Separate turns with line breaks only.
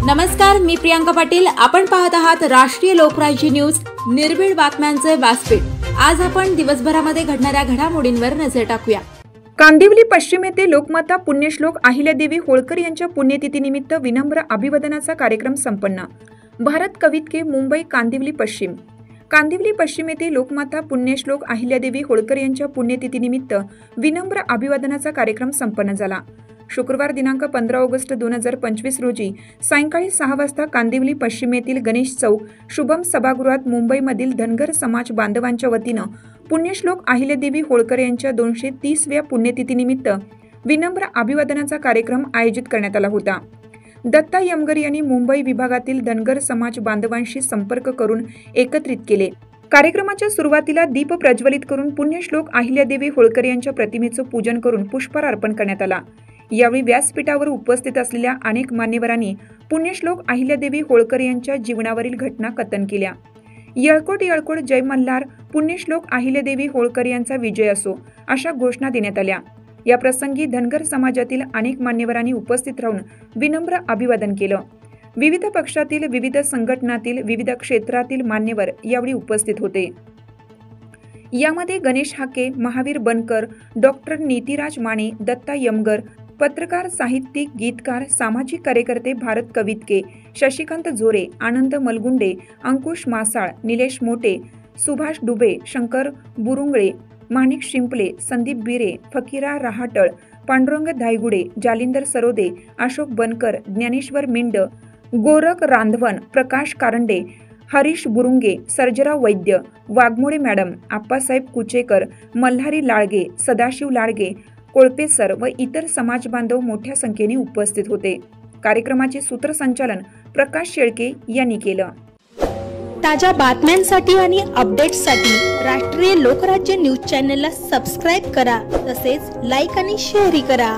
नमस्कार, मी प्रियांका पाटील। आपण पाहत आहात राष्ट्रीय लोकराज्य न्यूज, निर्भीड बातम्यांचे व्यासपीठ। आज आपण दिवसभरामध्ये घडणाऱ्या घडामोडींवर नजर टाकूया।
कांदिवली पश्चिम येथे लोकमाता पुण्यश्लोक अहिल्यादेवी होळकर यांच्या पुण्यतिथीनिमित्त विनम्र अभिवादनाचा कार्यक्रम संपन्न। भारत कवितके, मुंबई, कांदिवली पश्चिम। कांदिवली पश्चिम येथे लोकमाता पुण्यश्लोक अहिल्यादेवी होळकर यांच्या पुण्यतिथीनिमित्त विनम्र अभिवादनाचा कार्यक्रम संपन्न झाला। शुक्रवार दिनांक 15 ऑगस्ट 2025 रोजी सायंकाळी 6 वाजता कांदिवली पश्चिम येथील गणेश चौक शुभम सभागृहात मुंबईमधील धनगर समाज बांधवांच्या वतीनं पुण्यश्लोक अहिल्यादेवी होळकर यांच्या 230व्या पुण्यतिथीनिमित्त विनम्र अभिवादनाचा कार्यक्रम आयोजित करण्यात आला होता। दत्ता यमगर यांनी मुंबई विभागातील धनगर समाज बांधवांशी संपर्क करून एकत्रित केले। कार्यक्रमाच्या सुरुवातीला दीप प्रज्वलित करून पुण्यश्लोक अहिल्यादेवी होळकर यांच्या प्रतिमेचं पूजन करून पुष्पहार अर्पण करण्यात आला। यावेळी व्यासपीठावर उपस्थित असलेल्या अनेक मान्यवरांनी पुण्यश्लोक अहिल्यादेवी होळकर यांच्या जीवनावरील घटना कथन केल्या। येळकोट येळकोट जय मल्हार, पुण्यश्लोक अहिल्यादेवी होळकर यांचा विजय असो अशा घोषणा देण्यात आल्या। या प्रसंगी धनगर समाजातील अनेक मान्यवरांनी उपस्थित राहून विनम्र अभिवादन केलं। विविध पक्षातील, विविध संघटनातील, विविध क्षेत्रातील मान्यवर यावेळी उपस्थित होते। यामध्ये गणेश हाके, महावीर बनकर, डॉक्टर नीतीराज माने, दत्ता यमगर, पत्रकार, साहित्यिक, गीतकार, सामाजिक कार्यकर्ते भारत कवितके, शशिकांत झोरे, आनंद मलगुंडे, अंकुश मासाळ, निलेश मोटे, सुभाष डुबे, शंकर बुरुंगळे, माणिक शिंपले, संदीप बिरे, फकीरा रहाटळ, पांडुरंग धायगुडे, जालिंदर सरोदे, अशोक बनकर, ज्ञानेश्वर मिंड, गोरख रांधवन, प्रकाश कारंडे, हरीश बुरुंगे, सर्जराव वैद्य, वाघमोडे मॅडम, आप्पासाहेब कुचेकर, मल्हारी लाळगे, सदाशिव लाळगे, कोळपे सर व इतर समाज बांधव मोठ्या संख्येने उपस्थित होते। कार्यक्रमाचे सूत्रसंचालन प्रकाश शेळके यांनी केलं।
ताज्या बातम्यांसाठी आणि अपडेट्ससाठी राष्ट्रीय लोकराज्य न्यूज चॅनलला सबस्क्राईब करा, तसेच लाईक आणि शेअरही करा।